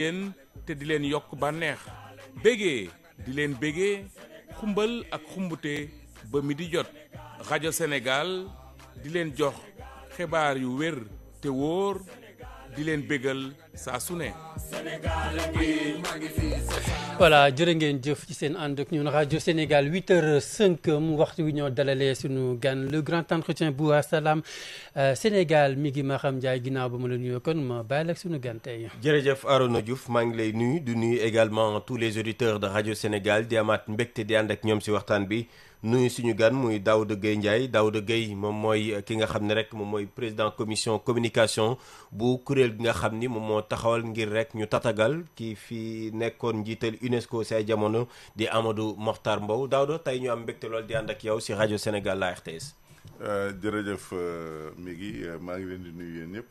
yéen te di leen yokk bànneex bégee di leen bégee xumbal ak xumbute ba mi di jot rajo Sénégal di leen jox xibaar yu wér te wóor di leen bégal saa su ne. voilà jërë ngeen jëf ci seen ànd ak ñun rajo Sénégal 8h05 mu waxtu wi ñoo dalalee suñu gan le grand entretien bu Salam Sénégal mi ngi Maham Ndiaye ginnaaw ba ma la nuyoo kon ma bàyyi la ak suñu gan tey. jërëjëf Arona Diouf maa ngi lay nuyu di nuyu également tous les auditeurs de rajo Sénégal di amaat mbégte di ànd ak ñoom si waxtaan bi. nuyu suñu gan muy Daouda Gueye Ndiaye Daouda Gueye moom mooy ki nga xam ne rek moom mooy président commission communication bu kuréel gi nga xam ni moom moo taxawal ngir rek ñu tatagal ki fi nekkoon njiital UNESCO si ay jamono di Amadou Mokhtar Mbow Daouda tey ñu am mbégte lool di ànd ak yow si rajo Sénégal la RTS. jërëjëf mi ngi maa ngi leen di nuyu yéen ñëpp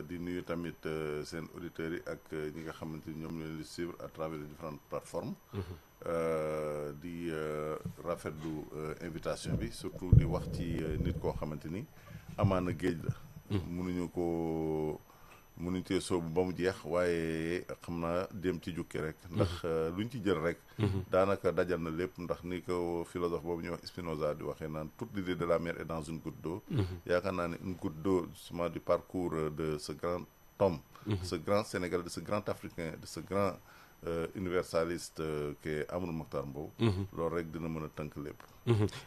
di nuyu tamit seen auditeurs yi ak ñi nga xamante ni ñoom leen di suivre à travers les différentes plateformes. di rafetlu invitation bi surtout di wax ci nit koo xamante ni amaana géej la. mënuñ cee soobu ba mu jeex waaye xam naa dem ci jukki rek. ndax luñ ci jël rek. daanaka dajal na lépp ndax ni ko philosophe boobu ñuy wax Spinoza di waxee naan toute l'idée de la mer est dans une goutte d'eau. yaakaar naa ne une goutte d'eau justement du parcours de ce grand homme. ce grand Sénégalais de ce grand Africain de ce grand universaliste que Amadou Mokhtar Mbow. loolu rek dina mën a tënk lépp.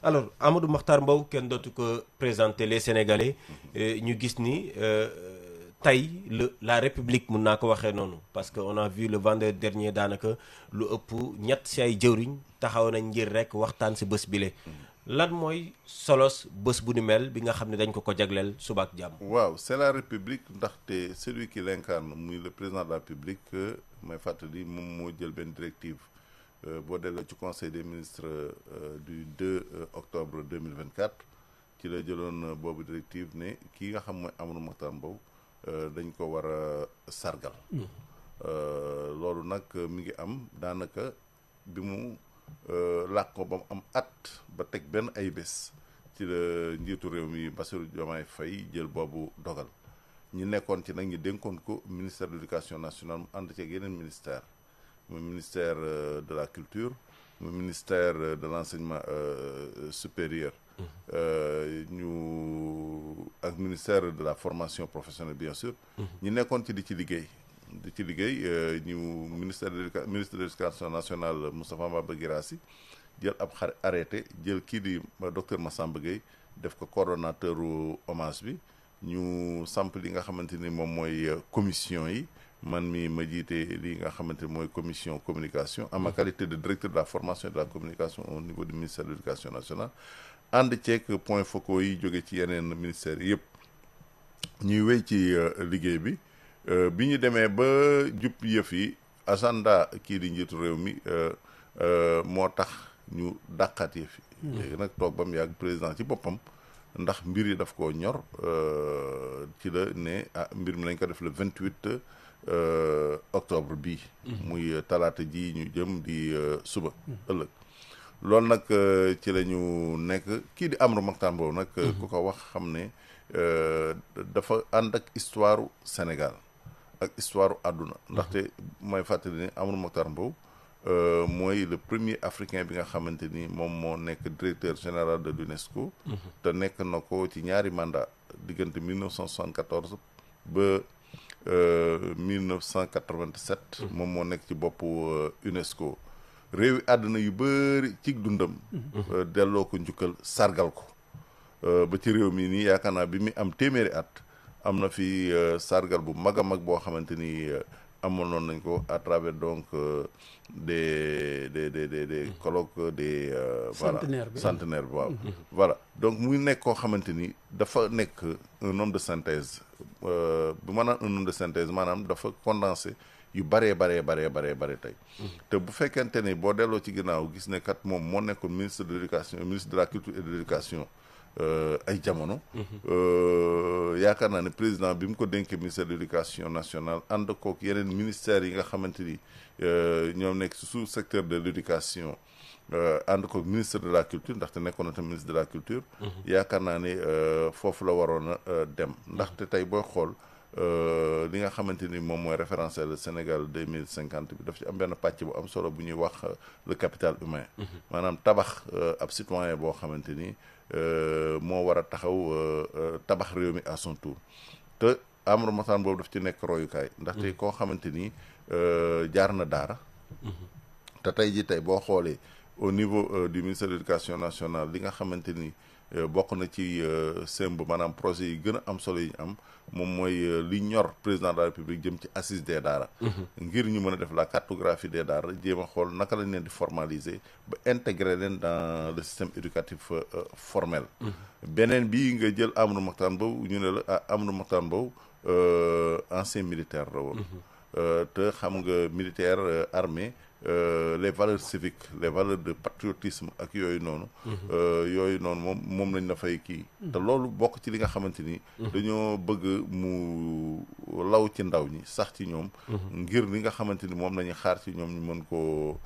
alors Amadou Mokhtar Mbow kenn dootu ko présenter les Sénégalais ñu gis ni tey la République mun naa ko waxee noonu parce que on a vu le vendredi dernier daanaka lu ëpp ñett si ay jëwriñ taxaw nañ ngir rek waxtaan si bés bile. lan mooy solos bés bu ni mel bi nga xam ne dañ ko jagleel suba ak jàmm. waaw c'est la République ndaxte celui qui l'incarne muy le président de la République may fàttali moom moo jël benn directive boo delloo ci conseil des ministres du 2 octobre 2024 ci la jëloon boobu directive ne kii nga xam mooy Amadou Mokhtar Mbow dañ ko war a sargal. loolu nag mi ngi am daanaka bi mu làq ko ba mu am at ba teg benn ay bés ci la njiitu réew mi Bassirou Diomaye Faye jël boobu dogal ñi nekkoon ci nag ñi dénkoon ko ministère de l'éducation nationale mu ànd ceeg yeneen ministère muy ministère de la culture muy ministère de l'enseignement supérieur ñu ak ministère de la formation professionnelle bien sûr ñi nekkoon ci di ci liggéey ñu ministre de l'éducation nationale Moustapha Maba Guirassy jël ab arrêté jël kii di docteur Massamba Gueye def ko coordonnateur hommage bi ñu samp li nga xamante ni moom mooy commission yi man mi ma jiite li nga xamante ni mooy commission communication en ma qualité de directeur de la formation et de la communication au niveau du ministère de l'éducation nationale ànd ceeg point focaux yi jóge ci yeneen ministères yëpp ñuy wéy ci liggéey bi bi ñu demee ba jub yëf yi agenda kii di njiitu réew mi moo tax ñu dàqaat yëf yi léegi nag toog ba mu yàgg président ci boppam ndax mbir yi daf koo ñor ci la ne mbir mi lañ ko def le 28 octobre bii muy talaata ji ñu jëm di suba ëllëg loolu nag ci la ñu nekk kii di Amadou Mokhtar Mbow nag ku ko wax xam ne dafa ànd ak histoire Sénégal ak histoire àdduna ndaxte mooy fàttali ne Amadou Mokhtar Mbow mooy le premier africain bi nga xamante ni moom moo nekk directeur général de l'UNESCO te nekk na ko ci ñaari mandat diggante 1974 ba 1987 moom moo nekk ci boppu UNESCO réewi àdduna yu bëri ci dundam delloo ko njukkal sargal ko ba ci réew mi nii yaakaar naa bi mu am téeméeri at am na fi sargal bu mag a mag boo xamante ni amoon nañ ko à travers donc des colloques des voilà centenaire bi waaw voilà donc muy nekk koo xamante ni dafa nekk un homme de synthèse bu maanaam un homme de synthèse maanaam dafa condensé yu baree tey te bu fekkente ni boo delloo ci ginnaaw gis ne kat moom moo nekkoon ministre de l'éducation ministre de la culture et de l'éducation ay jamono yaakaar naa ne président bi mu ko dénkee ministère de l'éducation nationale ànd kook yeneen ministères yi nga xamante ni ñoom nekk sous secteur de l'éducation ànd kook ministre de la culture ndaxte nekkoon na tam ministre de la culture yaakaar naa ne foofu la waroon a dem ndaxte tey booy xool li nga xamante ni moom mooy référentiel Sénégal 2050 bi daf ci am benn pàcc bu am solo bu ñuy wax le capital humain. maanaam tabax ab citoyen boo xamante ni moo war a taxaw tabax réew mi à son tour te Amadou Mahtar boobu daf ci nekk royukaay. ndaxte koo xamante ni jaar na daara. te tey jii tey boo xoolee au niveau du ministère de l'éducation nationale li nga xamante ni bokk na ci semb maanaam projet yi gën a am solo yi ñu am moom mooy li ñor président de la république jëm ci assise des daara. ngir ñu mën a def la cartographie des daara jéem a xool naka lañ leen di formaliser ba intégrer leen dans le système éducatif formel. beneen bi nga jël Amadou Mahtar Mbow ñu ne la Amadou Mahtar Mbow ancien militaire la woon. te xam nga militaire armée les valeurs civiques les valeurs de patriotisme ak yooyu noonu. moom lañ la fay kii. te loolu bokk ci li nga xamante ni. dañoo bëgg mu law ci ndaw ñi sax ci ñoom. ngir li nga xamante ni moom lañuy xaar ci ñoom ñu mën ko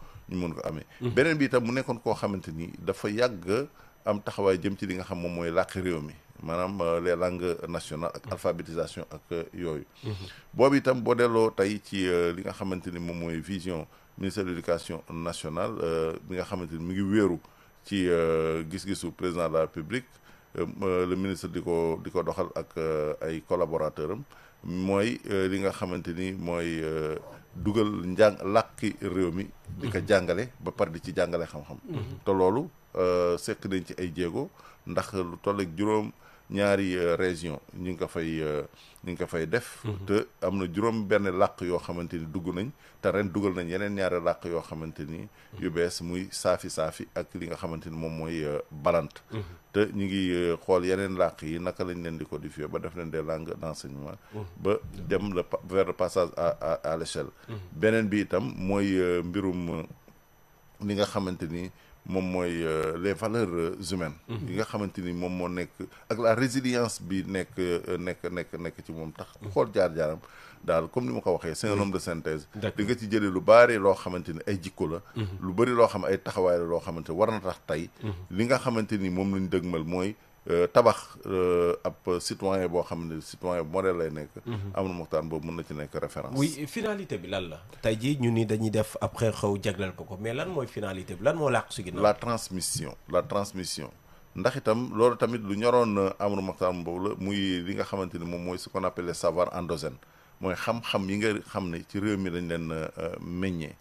amee. beneen bi itam mu nekkoon koo xamante ni dafa yàgg am taxawaay jëm ci li nga xam moom mooy làkk réew mi. maanaam les langues nationales ak alphabétisation ak yooyu. boobu itam boo delloo tey ci li nga xamante ni moom mooy vision ministère de l'éducation nationale bi nga xamante ni mu ngi wéeru ci gis-gisu président de la République le ministre di ko doxal ak ay collaborateurs am mooy li nga xamante ni mooy dugal làkki réew mi. di ko jàngale ba pare di ci jàngale xam-xam. te loolu sekk nañ ci ay jéego ndax lu toll ak juróom. ñaari région ñu ngi ko fay def. te am na juróom benn làkk yoo xamante ni dugg nañ te ren dugal nañ yeneen ñaari làkk yoo xamante ni yu bees muy saafi ak li nga xamante ni moom mooy balant. te ñu ngi xool yeneen làkk yi naka lañ leen di codifier ba def leen des langues d'enseignement. ba dem vers le passage à l'échelle. beneen bi itam mooy mbirum li nga xamante ni. moom mooy les valeurs humaines. yi nga xamante ni moom moo nekk ak la résilience bi nekk ci moom tax. xool jaar-jaaram daal comme ni ma ko waxee c'est un homme de synthèse. di nga ci jëlee lu bari loo xamante ni ay jikko la. lu bari loo xam ay taxawaay la loo xamante war na tax tey. li nga xamante ni moom lañ dëgmal mooy. tabax ab citoyen boo xam ne citoyen modèle lay nekk. Amadou Mahtar boobu mën na ci nekk référence. oui finalité bi lan la. tey jii ñu ni dañuy def après xew jagleel ko mais lan mooy finalité bi lan moo làqu si ginnaaw. la transmission ndax itam loolu tamit lu ñoroon Amadou Mahtar boobu la muy li nga xamante ni moom mooy ce qu'on appelle les savoirs endogènes mooy xam-xam yi nga xam ne ci réew mi lañ leen meññee.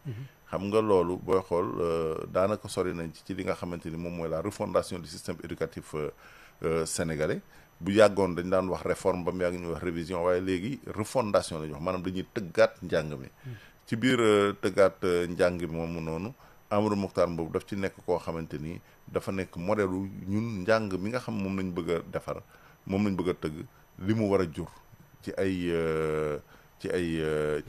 xam nga loolu booy xool daanaka sori nañ ci li nga xamante ni moom mooy la refondation du système éducatif. Sénégalais bu yàggoon dañ daan wax réforme ba mu yàgg ñu wax révision waaye léegi refondation la ñu wax maanaam dañuy tëggaat njàng mi. ci biir tëggaat njàng mi moomu noonu Amadou Mahtar boobu daf ci nekk koo xamante ni dafa nekk modèle ñun njàng mi nga xam moom lañ bëgg a defar moom lañ bëgg a tëgg li mu war a jur ci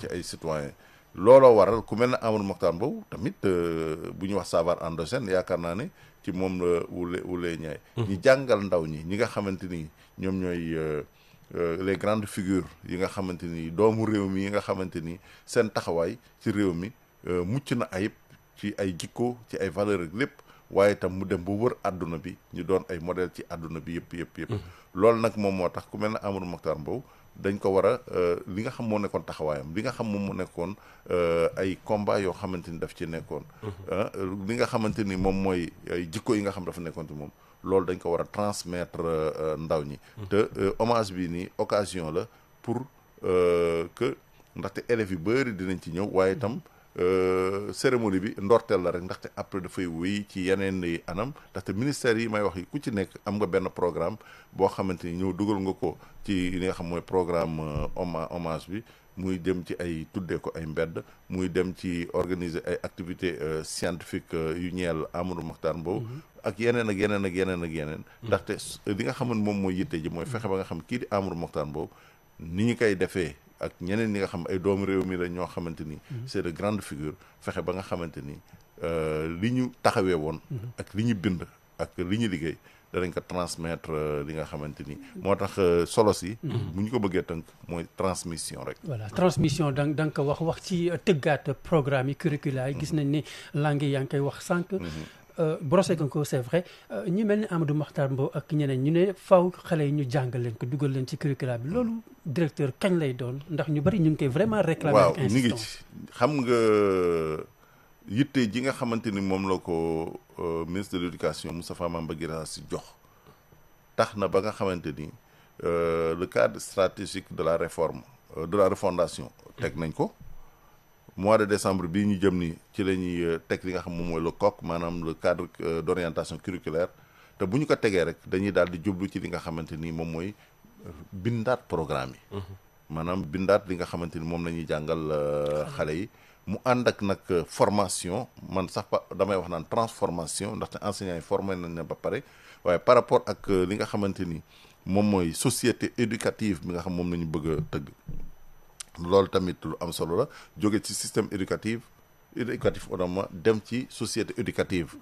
ay citoyens. looloo waral ku mel ne Amadou Mahtar boobu tamit bu ñuy wax savoir endogène yaakaar naa ne. ci moom la wulee ñaay ñi jàngal ndaw ñi nga xamante ni ñoom ñooy les grandes figures yi nga xamante ni doomu réew mi yi nga xamante ni seen taxawaay ci réew mi mucc na ayib ci ay jikko ci ay valeurs ak lépp waaye itam mu dem ba wër àdduna bi ñu doon ay modèle ci àdduna bi yëpp loolu nag moom moo tax ku mel ne Amadou Mahtar Mbow dañ ko war a li nga xam moo nekkoon taxawaayam li nga xam moom moo nekkoon ay combat yoo xamante ni daf ci nekkoon li nga xamante ni moom mooy ay jikko yi nga xam dafa nekkoon ci moom loolu dañ ko war a transmettre ndaw ñi te hommage bi nii occasion la pour que ndaxte élèves yu bëri dinañ ci ñëw waaye itam cérémonie bi ndorteel la rek ndaxte après dafay wéy ci yeneen i anam ndaxte ministère yi may wax yi ku ci nekk am nga benn programme boo xamante ni ñëw dugal nga ko ci li nga xam mooy programme hommage bi muy dem ci ay tuddee ko ay mbedd muy dem ci organiser ay activités scientifiques yu ñeel Amadou Mahtar Mbow ak yeneen ak yeneen ak yeneen ak yeneen ndaxte li nga xam ne moom mooy yitte ji mooy fexe ba nga xam kii di Amadou Mahtar Mbow ni ñu koy defee ak ñeneen ñi nga xam ay doomu réew mi la ñoo xamante ni c'est de grandes figures fexe ba nga xamante ni li ñu taxawee woon ak li ñu bind ak li ñu liggéey danañ ko transmettre li nga xamante ni moo tax solo si bu ñu ko bëggee tënk mooy transmission rek voilà transmission da nga ko wax ci tëggaat programme yi curricula yi gis nañ ni langue yaa ngi koy wax sànq brossé nga ko c'est vrai ñi mel ni Amadou Mahtar Mbow ak ñeneen ñu ne faw xale yi ñu jàngal leen ko dugal leen ci curricula bi loolu directeur kañ lay doon ndax ñu bari ñu ngi koy vraiment réclamer waaw ak ñu ngi insistance. ci xam nga yitte ji nga xamante ni moom la ko ministre de l'éducation Moustapha Mamba Guirassy jox tax na ba nga xamante ni le cadre stratégique de la réforme de la refondation teg nañ ko mois de décembre bii ñu jëm ni ci la ñuy teg li nga xam moom mooy le COC maanaam le cadre d'orientation curriculaire te bu ñu ko tegee rek dañuy daal di jublu ci li nga xamante ni moom mooy bindaat programme yi maanaam bindaat li nga xamante ni moom la ñuy jàngal xale yi mu ànd ak nag formation man sax damay wax naan transformation ndaxte enseignants yi formé nañ ne ba pare waaye par rapport ak li nga xamante ni moom mooy société éducative bi nga xam moom la ñu bëgg a tëgg loolu tamit lu am solo la jóge ci système éducatif autrement dem ci société éducative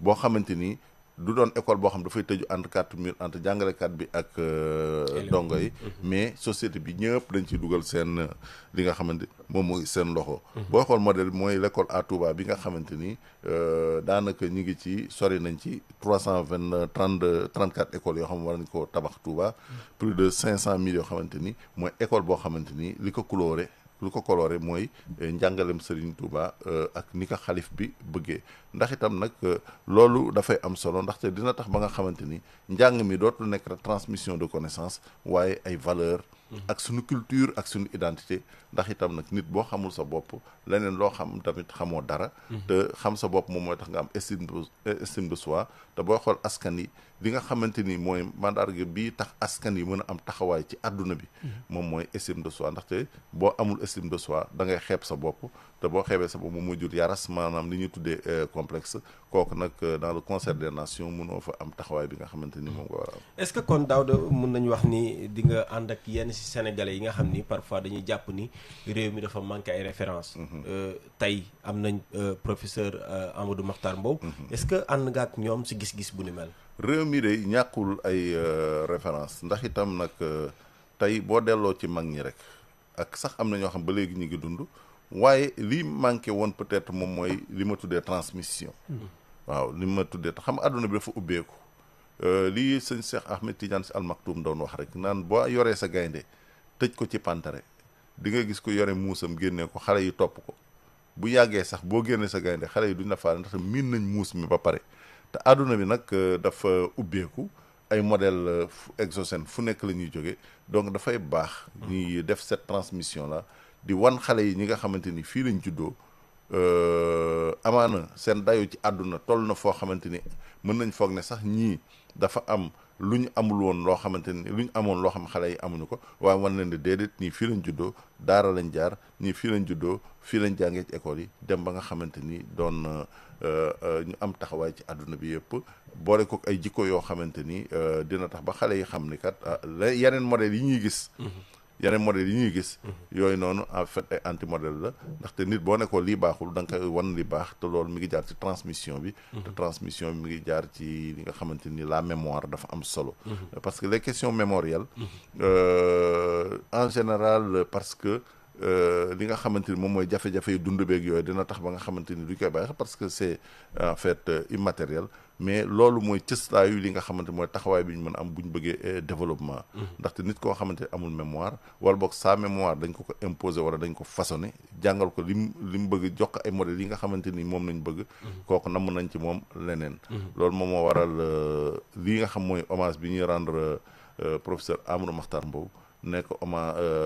boo xamante ni du doon école boo xam dafay tëju entre quatre murs entre jàngalekat bi ak dongo yi mais société bi ñëpp dañ ciy dugal seen li nga xamante moom mooy seen loxo boo xool modèle bi mooy l'école à Touba bi nga xamante ni daanaka ñi ngi ci sori nañ ci 34 écoles yoo xam ne war nañ ko tabax Touba plus de 500 000 yoo xamante ni mooy école boo xamante ni li ko coloré mooy njàngalem Serigne Touba ak ni ko xalif bi bëggee ndax itam nag loolu dafay am solo ndaxte dina tax ba nga xamante ni njàng mi dootul nekk rek transmission de connaissance waaye ay valeur ak suñu culture ak suñu identité ndax itam nag nit boo xamul sa bopp leneen loo xam tamit xamoo dara te xam sa bopp moom mooy tax nga am estime de soi te booy xool askan yi li nga xamante ni mooy mandarga bii tax askan yi mën a am taxawaay ci àdduna bi moom mooy estime de soi ndaxte boo amul estime de soi da ngay xeeb sa bopp te boo xeebee sa bopp moom mooy jur yaras maanaam li ñuy tuddee complexe kooku nag dans le concert des nations mënoo fa am taxawaay bi nga xamante ni moom nga war a am. est-ce que kon Daouda mën nañu wax ni di nga ànd ak yenn ci sénégalais yi nga xam ni parfois dañuy jàpp ni réew mi dafa manqué ay références. tey am nañ professeur Amadou Mahtar Mbow. est-ce que ànd nga ak ñoom ci gis-gis bu ni mel. réew mi de ñàkkul ay référence ndax itam nag tey boo delloo ci mag ñi rek ak sax am na ñoo xam ba léegi ñu ngi dund waaye li manqué woon peut-être moom mooy li ma tuddee transmission. waaw li ma tuddee xam àdduna bi dafa ubbeeku lii sëñ Cheikh Ahmed Tidiane Sy Al Maktoum doon wax rek naan boo yoree sa gaynde tëj ko ci pantare di nga gis ko yore muusam génnee ko xale yi topp ko bu yàggee sax boo génnee sa gaynde xale yi duñ la faale ndax miin nañ muus mi ba pare te àdduna bi nag dafa ubbeeku ay modèle exogène fu nekk la ñuy jóge donc dafay baax ñuy def cette transmission là di wan xale yi ñi nga xamante ni fii lañ juddoo amaana seen dayo ci àdduna toll na foo xamante ni mën nañ foog ne sax ñii dafa am lu ñu amul woon loo xamante ni lu ñu amoon loo xam xale yi amuñu ko waaye wan leen di déedéet ñii fii lañ juddoo daara lañ jaar ñii fii lañ juddoo fii lañ jàngee ci école yi dem ba nga xamante ni doon ñu am taxawaay ci àdduna bi yëpp boole ko ay jikko yoo xamante ni dina tax ba xale yi xam ni kat yeneen modèles yi ñuy gis yooyu noonu en fait ay anti modèle la ndaxte nit boo nekkoo lii baaxul da nga koy wan li baax te loolu mi ngi jaar ci transmission bi te transmission bi mi ngi jaar ci li nga xamante ni la mémoire dafa am solo parce que les questions mémorielles en général parce que li nga xamante ni moom mooy jafe-jafe yi dund beeg yooyu dina tax ba nga xamante ni du koy bàyyi parce que c'est en fait immatériel mais loolu mooy cëslaayu li nga xamante mooy taxawaay bi ñu mën a am bu ñu bëggee développement ndaxte nit koo xamante amul mémoire wala boog sa mémoire dañ ko imposer wala dañ ko façonné jàngal ko li mu bëgg jox ko ay modèles yi nga xamante ni moom nañ bëgg kooku namm nañ ci moom leneen loolu moom moo waral lii nga xam mooy hommage bi ñuy rendre professeur Amadou Mahtar Mbow nekk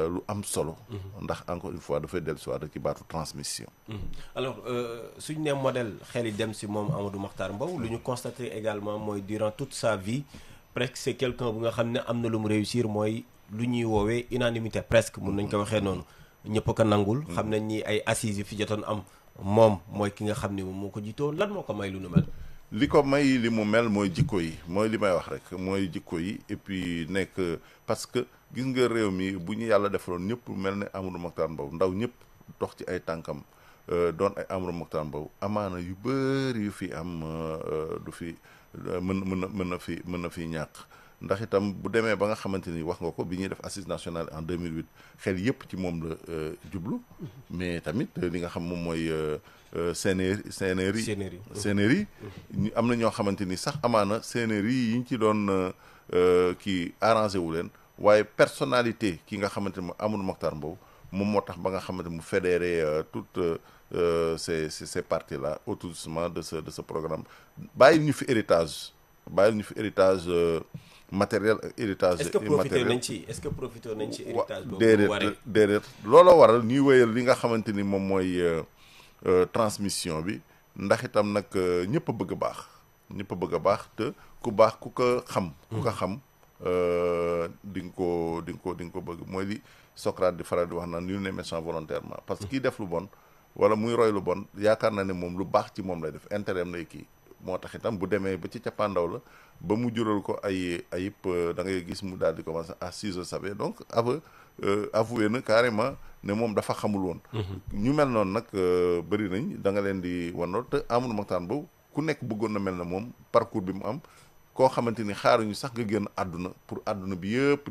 lu am solo ndax encore une fois dafay dellu si waat ci baatu transmission alors suñu nee modèle xel yi dem si moom Amadou Mahtar Mbow lu ñu constaté également mooy durant toute sa vie presque c'est quelqu'un bu nga xam ne am na lu mu réussir mooy lu ñuy woowee unanimité presque mun nañ ko waxee noonu ñëpp a ko nangul xam nañ ni ay assises yu fi jotoon am moom mooy ki nga xam ne moom moo ko jiitoon lan moo ko may lu nu mel li ko may li mu mel mooy jikko yi mooy li may wax rek mooy jikko yi et puis nekk parce que gis nga réew mi bu ñu yàlla defaloon ñëpp mel ne Amadou Mahtar Mbow ndaw ñëpp dox ci ay tànkam doon ay Amadou Mahtar Mbow amaana yu bëri yu fi am du fi mën na fi ñàkk ndax itam bu demee ba nga xamante ni wax nga ko bi ñuy def assise nationale en 2008 xel yëpp ci moom la jublu mais tamit li nga xam moom mooy CNRI ñu am na ñoo xamante ni sax amaana CNRI yi ñu ci doon kii arrangé wu leen waaye personnalité ki nga xamante ni Amadou Mokhtar Mbow moom moo tax ba nga xamante mu fédéré toutes ces partis là autour justement de ce programme bàyyil ñu fi héritage matériel ak héritage immatériel. est-ce que profité nañ ci héritage boobu déedéet looloo waral ñuy wéyal li nga xamante ni moom mooy transmission bi ndax itam nag ñëpp a bëgg a baax te ku baax ku ko xam di nga ko bëgg mooy li Socrate di faral di wax naan nul n'est méchant volontairement parce que kii def lu bon wala muy roy lu bon yaakaar na ne moom lu baax ci moom lay def intérêt am lay kii moo tax itam bu demee ba ci cappaandaw la ba mu jural ko ayib da ngay gis mu daal di commencer à ciseaux savés donc avoué na carrément ne moom dafa xamul woon ñu mel noonu nag bëri nañ da nga leen di wanoo te Amadou Mokhtar Mbow ku nekk bëggoon na mel na moom parcours bi mu am koo xamante ni xaaruñu sax nga génn àdduna pour àdduna bi yëpp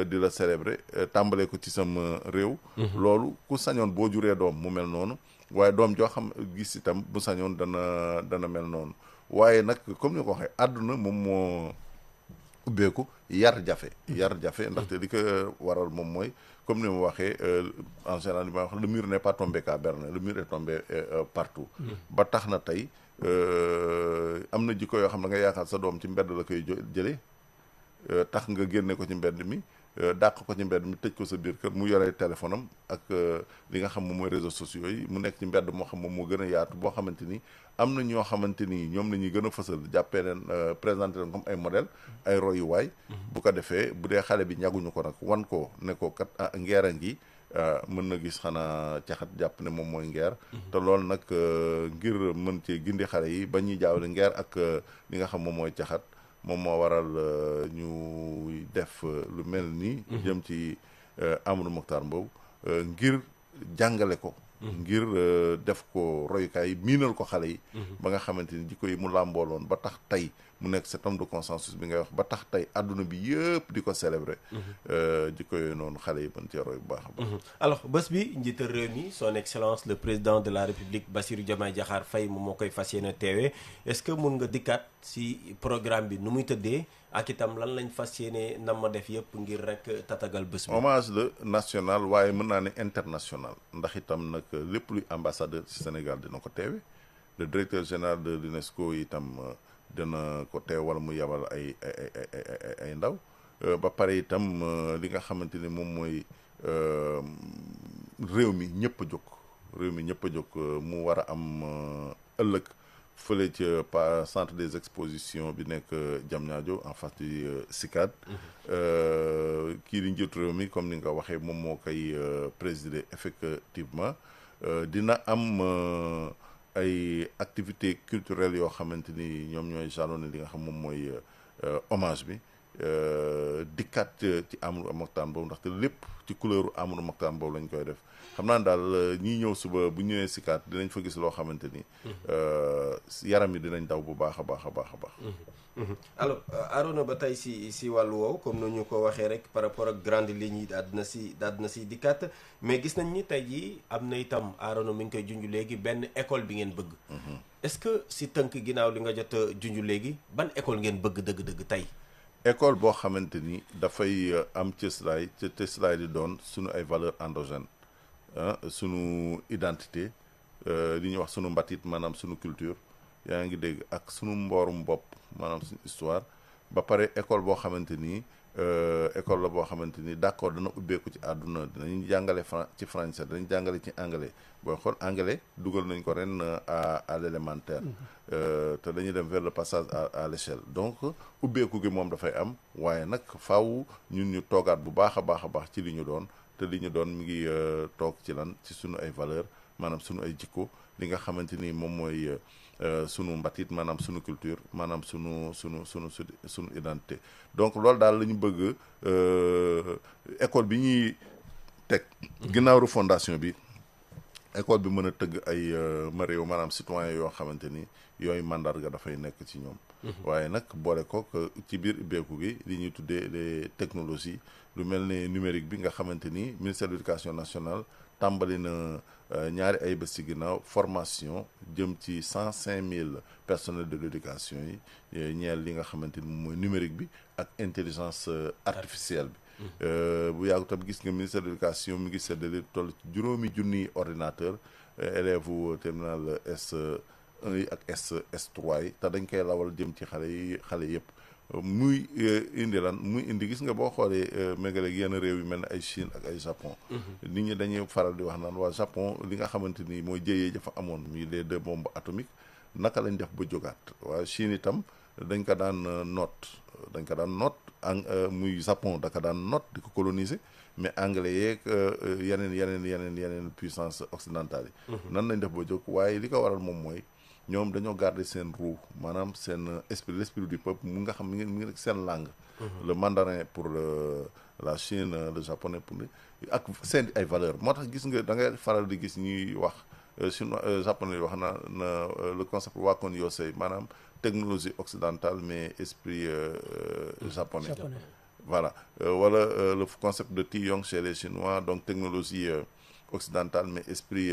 di la célébrer tàmbalee ko ci sama réew loolu ku sañoon boo juree doom mu mel noonu waaye doom joo xam gis itam bu sañoon dana mel noonu waaye nag comme ni ko waxee àdduna moom moo ubbeeku yar jafe ndaxte li ko waral moom mooy comme ni ma waxee en général li may wax le mur n'est pas tombé qu'à Berlin le mur est tombé partout ba tax na tey am na jikko yoo xam ne nga yaakaar sa doom ci mbedd la koy jëlee tax nga génne ko ci mbedd mi dàq ko ci mbedd mi tëj ko sa biir kër mu yore téléphone am ak li nga xam moom mooy réseaux sociaux yi mu nekk ci mbedd moo xam moom moo gën a yaatu boo xamante ni am na ñoo xamante ni ñoom la ñuy gën a fësal jàppee leen présenté leen comme ay modèle ay royuwaay bu ko defee bu dee xale bi ñaguñu ko nag wan ko ne ko kat ngeera ngi mën na gis xanaa caxat jàpp ne moom mooy ngeer te loolu nag ngir mën cee gindi xale yi ba ñuy jaawale ngeer ak li nga xam moom mooy caxat moom moo waral ñu def lu mel nii jëm ci Amadou Mokhtar Mbow ngir jàngale ko ngir def ko royukaay miinal ko xale yi ba nga xamante ni jikko yi mu làmbooloon ba tax tey mu nekk cet homme de consensus bi ngay wax ba tax tey àdduna bi yëpp di ko célébrer jikko yooyu noonu xale yi mën cee roy bu baax a baax alors bés bi njiital réew mi son excellence le président de la république Bassirou Diomaye Diakhar Faye moom moo koy fas yéene teewee est-ce que mun nga dikkaat si programme bi nu muy tëddee ak itam lan lañ fas yéene nam ma def yëpp ngir rek tatagal bés bi. hommage la national waaye mën naa ne international ndax itam nag lépp luy ambassadeur ci Sénégal dina ko teewe le directeur général de l'UNESCO itam dina ko teew wala mu yabal ay ndaw ba pare itam li nga xamante ni moom mooy réew mi ñëpp a jóg mu war a am ëllëg fële ca centre des expositions bi nekk Diamniadio en face du CICAD kii di njiitu réew mi comme ni nga waxee moom moo koy présider effectivement dina am ay activités culturelles yoo xamante ni ñoom ñooy jalonné li nga xam moom mooy hommage bi dikkaat ci Amadou Mokhtar Mbow ndaxte lépp ci couleur Amadou Mokhtar Mbow lañ koy def xam naa daal ñii ñëw suba bu ñëwee Sicap dinañ fa gis loo xamante ni yaram yi dinañ daw bu baax a baax. alors Arona ba tey si wàllu woowu comme ni ñu ko waxee rek par rapport ak grande ligne yi daal dina si dikkaat mais gis nañ ni tey jii am na itam Arona mi ngi koy junj léegi benn école bi ngeen bëgg. est-ce que si tënk ginnaaw li nga jot a junj léegi ban école ngeen bëgg dëgg-dëgg tey. école boo xamante ni dafay am cëslaay di doon sunu ay valeurs endogènes sunu identité li ñuy wax sunu mbatit maanaam sunu culture yaa ngi dégg ak sunu mboorum bopp maanaam suñu histoire ba pare école boo xamante ni école la boo xamante ni d'accord dana ubbeeku ci àdduna dinañ jàngale ci français danañ jàngale ci anglais booy xool anglais dugal nañ ko ren à l'élémentaire te dañuy dem vers le passage à l'échelle donc ubbeeku gi moom dafay am waaye nag faaw ñun ñu toogaat bu baax a baax ci li ñu doon te li ñu doon mi ngi toog ci lan ci sunu ay valeurs maanaam sunu ay jikko li nga xamante ni moom mooy sunu mbatit maanaam sunu culture maanaam sunu identité donc loolu daal la ñu bëgg école bi ñuy teg ginnaaw refondation bi école bi mën a tëgg ay ma réew maanaam citoyen yoo xamante ni yooyu mandarga dafay nekk ci ñoom. waaye nag boole ko ci biir ubbeeku gi li ñuy tuddee les technologies lu mel ne numérique bi nga xamante ni ministère de l'éducation nationale tàmbali na ñaari ay bés ci ginnaaw formation jëm ci 105 000 personnels de l'éducation yi ñeel li nga xamante ni mooy numérique bi ak intelligence artificielle bi. bu yàggu tam gis nga ministère de l'éducation mi ngi séddale toll ci juróomi junniy ordinateur élèves u terminal S1 yi ak S3 yi te dañ koy lawal jëm ci xale yëpp muy indi gis nga boo xoolee méngaleeg yenn réew yu mel ne ay Chine ak ay Japon. nit ñi dañuy faral di wax naan waa Japon li nga xamante ni mooy jëyee dafa amoon muy les 2 bombes atomiques naka lañ def ba jógaat waa Chine itam dañ ko daan noot muy Japon da ko daan noot di ko coloniser mais anglais yeeg yeneen puissance occidentale yi. nan lañ def ba jóg waaye li ko waral moom mooy ñoom dañoo garder seen roux maanaam seen l'esprit du peuple mu nga xam mi ngi seen langue. le mandarin pour la Chine le japonais pour ak seen ay valeurs moo tax gis nga da ngay faral di gis ñuy wax chinois japonais wax na le concept wakon yosei maanaam technologie occidentale mais esprit japonais. Voilà wala le concept de Tiyong chez les Chinois donc technologie occidentale mais esprit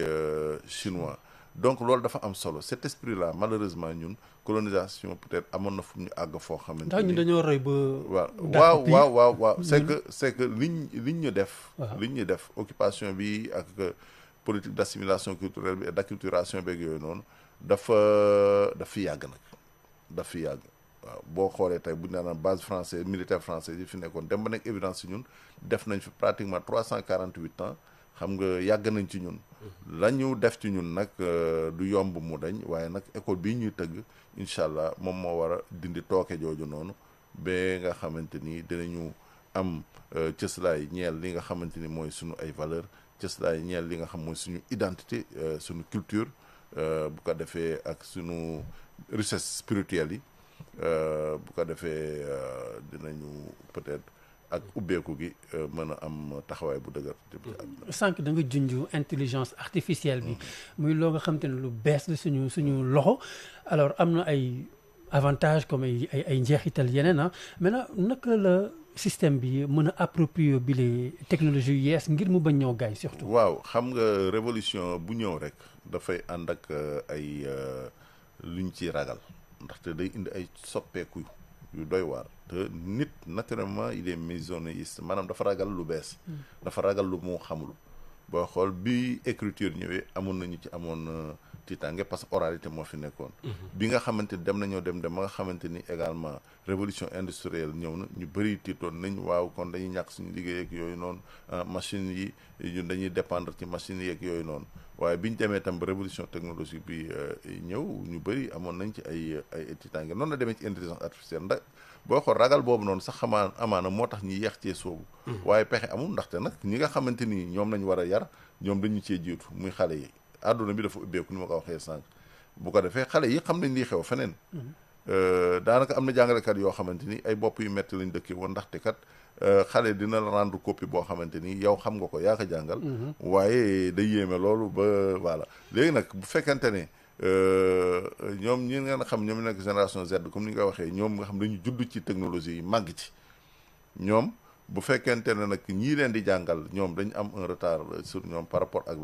chinois. donc loolu dafa am solo cet esprit là malheureusement ñun colonisation peut-être amoon na fu ñu àgg foo xamante ni. ndax ñu dañoo roy ba. waaw c'est que liñ ñu def. liñ ñu def occupation bi ak politique d'assimilation culturelle bi et d'acculturation beeg yooyu noonu dafa fi yàgg nag daf fi yàgg. waaw boo xoolee tey bu ñu naan base française militaire française yi fi nekkoon dem ba nekk évidence ci ñun def nañ fi pratiquement 348 ans. xam nga yàgg nañ ci ñun la ñu def ci ñun nag du yomb mu dañ waaye nag école bii ñuy tëgg incha allah moom moo war a dindi tooke jooju noonu ba nga xamante ni dinañu am cëslaay ñeel li nga xamante ni mooy suñu ay valeur cëslaay ñeel li nga xam mooy suñu identité suñu culture bu ko defee ak suñu richesse spirituelle yi bu ko defee dinañu peut-être ak ubbeeku gi mën a am taxawaay bu dëgër. sànq da nga junj intelligence artificielle bi. muy loo nga xam te ne lu bees la suñu loxo. alors am na ay avantages comme ay njeexital yeneen ah maintenant naka la système bi mën a approprier bi les technologies yu yees ngir mu bañ ñoo gaañ surtout. waaw xam nga révolution bu ñëw rek dafay ànd ak ay luñ ciy ragal ndaxte day indi ay soppeeku yu doy waar. te nit naturellement il est maisonniste maanaam dafa ragal lu bees. dafa ragal lu mu xamul. boo xool bi écriture ñëwee amoon tiitaange parce que oralité moo fi nekkoon. bi nga xamante ni dem ba nga xamante ni également révolution industrielle ñëw na ñu bëri tiitoon nañ waaw kon dañuy ñàkk suñu liggéey ak yooyu noonu machines yi ñun dañuy dépendre ci machines yi ak yooyu noonu waaye bi ñu demee tam ba révolution technologique bi ñëw ñu bëri amoon nañ ci ay tiitaange noonu la demee ci intelligence artificielle ndax boo xool ragal boobu noonu sax amaana moo tax ñi yeex cee soobu. waaye pexe amul ndaxte nag ñi nga xamante ni ñoom lañ war a yar ñoom dañu cee jiitu muy xale yi. àdduna bi dafa ubbeeku ni ma ko waxee sànq bu ko defee xale yi xam nañ lii xew feneen. daanaka am na jàngalekat yoo xamante ni ay bopp yu metti lañ dëkkee woon ndaxte kat xale dina la rendre copie boo xamante ni yow xam nga ko yaa ko jàngal. waaye day yéeme loolu ba voilà léegi nag bu fekkente ne ñoom ñi nga xam ñoom nekk génération Z comme ni nga ko waxee ñoom nga xam dañu judd ci technologie yi màgg ci ñoom bu fekkente ne nag ñii leen di jàngal ñoom dañu am un retard sur ñoom par rapport ak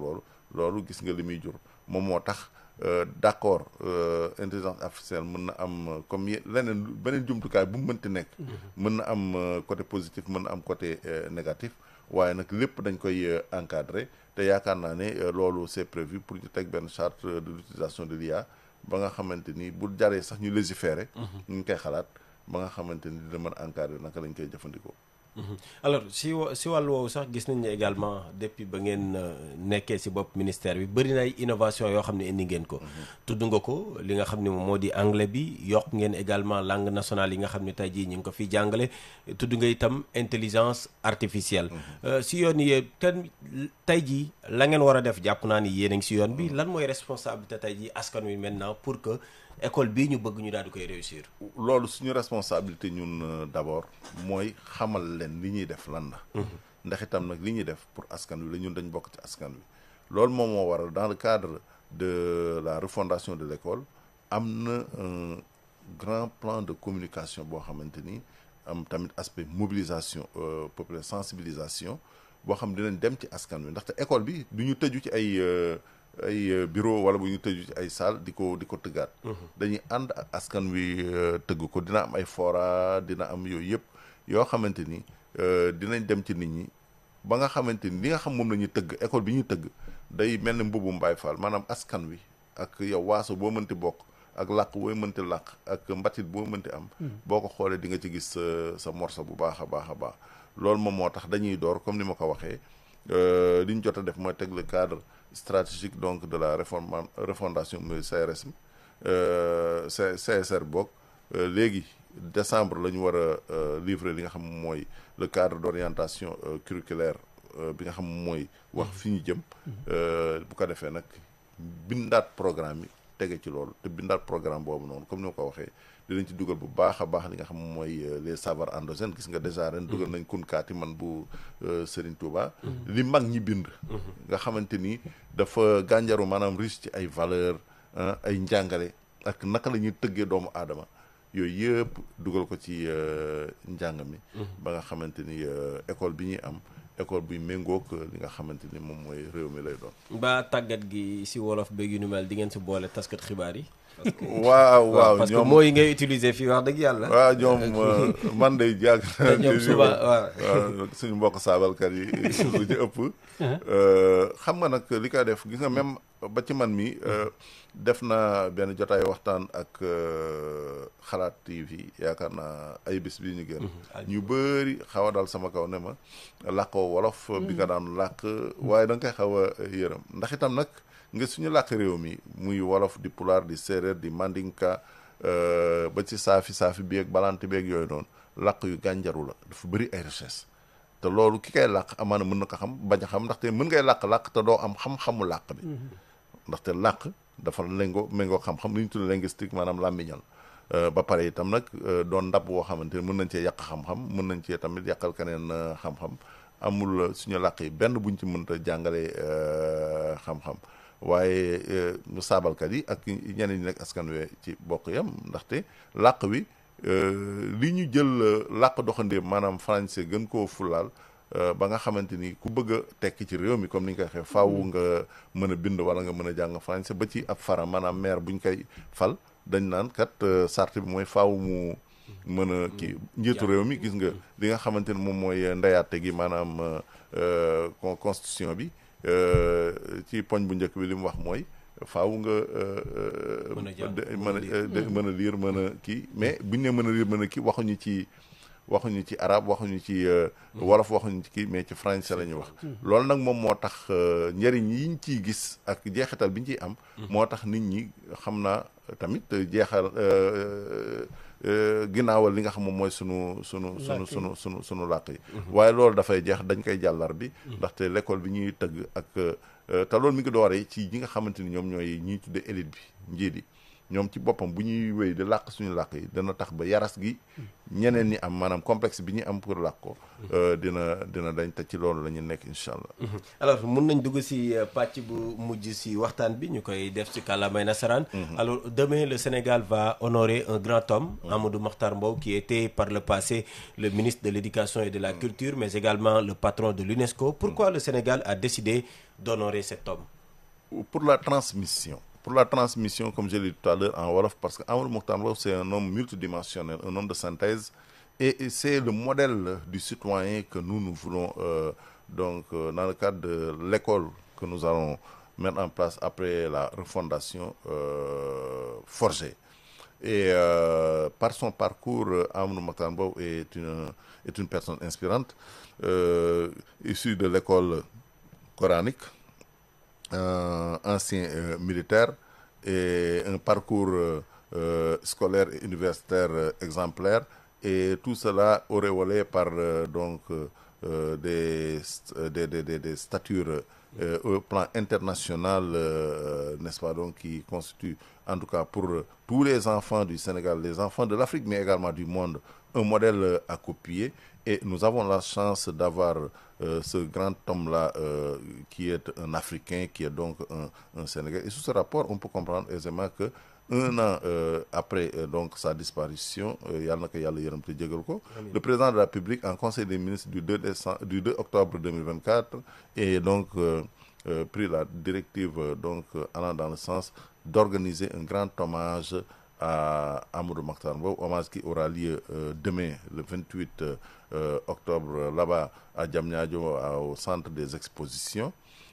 loolu gis nga li muy jur moom moo tax d'accord intelligence artificielle mën na am comme leneen beneen jumtukaay bu mu mënti nekk. mën na am côté positif mën na am côté négatif waaye nag lépp dañ koy encadrer te yaakaar naa ne loolu c'est prévu pour ñu teg benn charte de l'utilisation de l'IA ba nga xamante ni bu jaree sax ñu légiférer. ñu ngi koy xalaat ba nga xamante ni dina mën a encadrer naka lañ koy jëfandikoo. alors si wàllu woowu sax gis nañ ne également depuis ba ngeen nekkee si bopp ministère bi bëri na ay innovation yoo xam ne indi ngeen ko. tudd nga ko li nga xam ne moom moo di anglais bi yokk ngeen également langue nationale yi nga xam ne tey jii ñu ngi ko fiy jàngale tudd nga itam intelligence artificielle. si yoon yi tey jii la ngeen war a def jàpp naa ni yéen a ngi si yoon bi lan mooy responsabilité tey jii askan wi maintenant pour que école bii ñu bëgg ñu daal di koy réussir. loolu suñu responsabilité ñun d'abord mooy xamal leen li ñuy def lan la. ndax itam nag li ñuy def pour askan wi la ñun dañ bokk ci askan wi loolu moom moo waral dans le cadre de la refondation de l'école am na un grand plan de communication boo xamante ni am tamit aspect mobilisation populaire sensibilisation boo xam dinañ dem ci askan wi ndaxte école bi du ñu tëju ci ay bureau wala bu ñu tëju ci ay salle di ko tëggaat. dañuy ànd ak askan wi tëgg ko dina am ay fora dina am yooyu yëpp yoo xamante ni dinañ dem ci nit ñi ba nga xamante ni li nga xam moom la ñuy tëgg école bi ñuy tëgg day mel ni mbubum Baay Faal maanaam askan wi ak yow waaso boo mënti bokk ak làkk booy mënti làkk ak mbatit boo mënti am. boo ko xoolee di nga ci gis sa morceau bu baax a baax a baax. loolu moom moo tax dañuy door comme ni ma ko waxee li ñu jot a def mooy teg le cadre stratégique donc de la refondation muy CRS CSR boog léegi décembre la ñu war a livrer li nga xam mooy le cadre d'orientation curriculaire bi nga xam mooy wax fi ñu jëm bu ko defee nag bindaat programme yi tege ci loolu te bindaat programme boobu noonu comme ni ma ko waxee dinañ ci dugal bu baax a baax li nga xam mooy les savoirs endogènes gis nga déjà ren dugal nañ kunkaati man bu Serigne Touba li mag ñi bind nga xamante ni dafa gànjaru maanaam riche ci ay valeur ay njàngale ak naka la ñuy tëggee doomu aadama yooyu yëpp dugal ko ci njàng mi ba nga xamante ni école bi ñuy am école buy méngoog li nga xamante ni moom mooy réew mi lay doon. ba tàggat gi si wolof beeg yu ni mel di ngeen si boole taskat xibaar yi. waaw parce que mooy ngay utiliser fii wax dëgg yàlla. waaw ñoom man day jàgg. te ñoom suba waaw suñu mbokk saabalkat yi lu ci ëpp. xam nga nag li koy def gis nga même ba ci man mi def na benn jotaay waxtaan ak xalaat TV yaakaar naa ay bés bii ñu gën. ñu bëri xaw a dal sama kaw ne ma làkkoo wolof. bi nga daan làkk waaye da nga koy xaw a yërëm ndax itam nag. nga suñu làkk réew mi muy wolof di pulaar di séeréer di mandinka ba ci saafi beeg balante beeg yooyu noonu làkk yu gànjaru la dafa bëri ay richesse te loolu ki koy làkk amaana mën na ko xam bañ a xam ndaxte mën ngay làkk te doo am xam-xamu làkk bi ndaxte làkk dafa méngoo xam-xam li ñu tudd linguistique maanaam làmmiñal ba pare itam nag doon ndab woo xamante ne mën nañ cee yàq xam-xam mën nañ cee tamit yàqal keneen xam-xam amul suñu làkk yi benn buñ ci mënta jàngalee xam-xam waaye saabalkat yi ak ñeneen ñi nekk askan wi ci bokk yam ndaxte làkk wi li ñu jël làkk doxandéem maanaam français gën koo fulaal ba nga xamante ni ku bëgg a tekki ci réew mi comme ni ñu koy waxee faaw nga mën a bind wala nga mën a jàng français ba ci ab fara maanaam maire bu ñu koy fal dañ naan kat sart bi mooy faaw mu mën a kii njiitu réew mi gis nga li nga xamante ni moom mooy ndeyaate gi maanaam constitution bi ci poñ bu njëkk bi li mu wax mooy faaw nga mën a lire mën a kii mais buñ ne mën a lire mën a kii waxuñu ci arabe waxuñu ci wolof waxuñu ci kii mais ci français la ñuy wax loolu nag moom moo tax njëriñ yiñ ciy gis ak jeexital bi ñu ciy am moo tax nit ñi xam naa tamit jeexal ginnaawal li nga xam moom mooy sunu làkk yi waaye loolu dafay jeex dañ koy jàllar bi ndaxte l'école bi ñuy tëgg ak te loolu mi ngi dooree ci ñi nga xamante ni ñoom ñooy ñuy tuddee élite bi njiit yi ñoom ci boppam bu ñuy wéy di làkk suñu làkk yi dana tax ba yaras gi ñeneen ñi am maanaam complexe bi ñu am pour làkk ko dina dañ te ci loolu la ñu nekk incha allah. alors mun nañ dugg si pàcc bu mujj si waxtaan bi ñu koy def si kàllaamay nasaraan. Alors demain le Sénégal va honorer un grand homme, Amadou Mahtar Mbow, qui était par le passé le ministre de l'Éducation et de la Culture, mais également le patron de l'UNESCO. Pourquoi le Sénégal a décidé d'honorer cet homme? Pour la transmission. Pour la transmission, comme je l'ai dit tout à l'heure en wolof, parce que Amadou Mahtar Mbow, c'est un homme multidimensionnel, un homme de synthèse, et c'est le modèle du citoyen que nous voulons, dans le cadre de l'école que nous allons mettre en place après la refondation, forger. Et par son parcours, Amadou Mahtar Mbow est une personne inspirante, issue de l'école coranique, ancien militaire, et un parcours scolaire et universitaire exemplaire, et tout cela auréolé par des statures au plan international, n'est-ce pas, donc qui constituent en tout cas pour tous les enfants du Sénégal, les enfants de l'Afrique, mais également du monde, un modèle à copier. Et nous avons la chance d'avoir ce grand homme-là qui est un Africain, qui est donc un Sénégalais. Et sous ce rapport, on peut comprendre aisément que un an après donc sa disparition, le président de la République, en Conseil des ministres du 2 octobre 2024, et donc pris la directive allant dans le sens d'organiser un grand hommage à Amadou Mahtar Mbow, hommage qui aura lieu demain, le 28 octobre, là-bas à Diamniadio, au centre des expositions,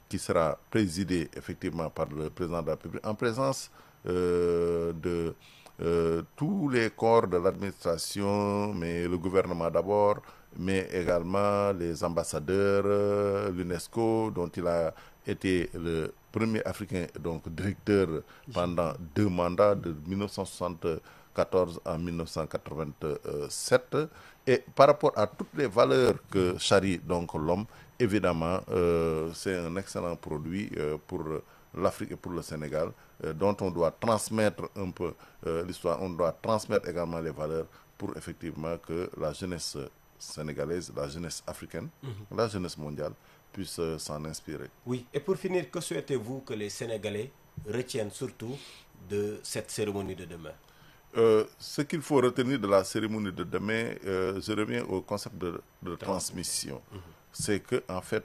qui sera présidé effectivement par le président de la République, en présence de tous les corps de l'administration, mais le gouvernement d'abord, mais également les ambassadeurs, l'UNESCO, dont il a été le premier Africain donc directeur pendant 2 mandats, de 1974 à 1987. Et par rapport à toutes les valeurs que charrie donc l'homme, évidemment, c'est un excellent produit pour l'Afrique et pour le Sénégal, dont on doit transmettre un peu l'histoire, on doit transmettre également les valeurs pour effectivement que la jeunesse sénégalaise, la jeunesse africaine, la jeunesse mondiale puisse s'en inspirer. Oui, et pour finir, que souhaitez-vous que les Sénégalais retiennent surtout de cette cérémonie de demain? Ce qu'il faut retenir de la cérémonie de demain, je reviens au concept de transmission. C'est que en fait,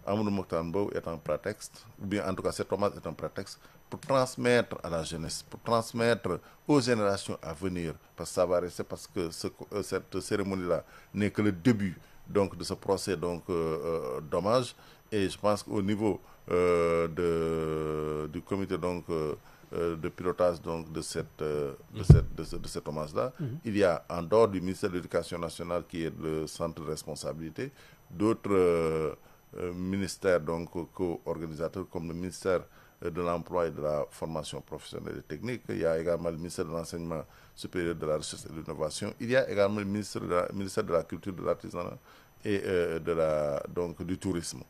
Amadou Mahtar Mbow est un prétexte, ou bien en tout cas cet hommage est un prétexte pour transmettre à la jeunesse, pour transmettre aux générations à venir, parce que ça va rester, parce que cette cérémonie-là n'est que le début donc de ce procès d'hommage. Et je pense qu'au niveau du comité de pilotage de cet hommage-là, il y a, en dehors du ministère de l'Éducation nationale qui est le centre de responsabilité, d'autres ministères co-organisateurs comme le ministère de l'Emploi et de la Formation professionnelle et technique. Il y a également le ministère de l'Enseignement supérieur, de la Recherche et de l'Innovation. Il y a également le ministère de la Culture, de l'Artisanat et du Tourisme.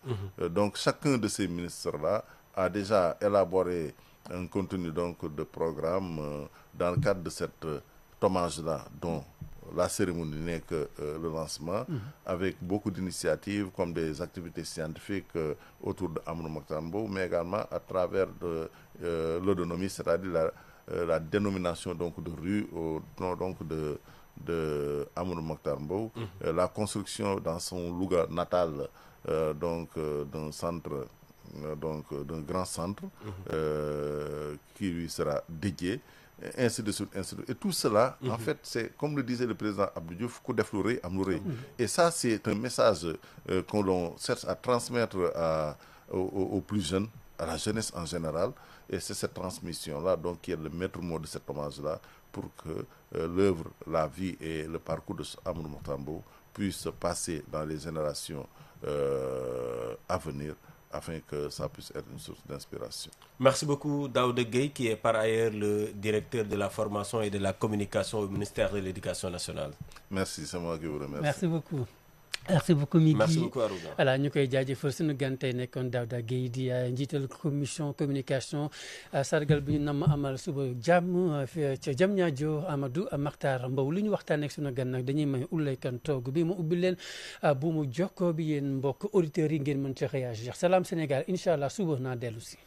Donc chacun de ces ministres-là a déjà élaboré un contenu de programme dans le cadre de cet hommage-là, dont la cérémonie n'est que le lancement, avec beaucoup d'initiatives comme des activités scientifiques autour de Amadou Mahtar Mbow, mais également à travers l'autonomie, c'est-à-dire la dénomination de rue au nom de Amadou Mahtar Mbow, la construction dans son Louga natal d'un centre, d'un grand centre qui lui sera dédié. Ainsi de suite, ainsi de suite. Et tout cela, en fait, c'est comme le disait le président Abdou Diouf, et ça, c'est un message que l'on cherche à transmettre aux plus jeunes, à la jeunesse en général. Et c'est cette transmission-là qui est le maître mot de cet hommage-là, pour que l'œuvre, la vie et le parcours de Amadou Mahtar Mbow puissent passer dans les générations à venir, afin que ça puisse être une source d'inspiration. Merci beaucoup, Daouda Gueye, qui est par ailleurs le directeur de la formation et de la communication au ministère de l'Éducation nationale. Merci, c'est moi qui vous remercie. Merci beaucoup. Merci beaucoup Migui. Merci beaucoup Arouda. voilà ñu koy jaajëfal suñu gan tey nekkoon Daouda Gueye di njiital commission communication sargal bi ñu nam amal suba jàmm ca Diamniadio Amadou Mahtar Mbow li ñu waxtaanee ak suñu gan nag dañuy may ullay kan toog bi mu ubbi leen bu mu jokkoo bi yéen mbokk auditeurs yi ngeen mën ci réagir Salam Sénégal incha allah suba naa dellu si.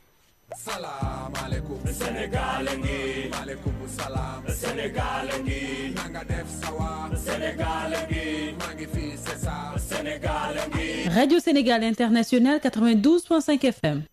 Salam alaikum Sénégal ngi maaleykum salaam Sénégal ngi nanga def sawa Sénégal ngi maa ngi fi c'est ça Sénégal ngi Radio Sénégal International 92.5 FM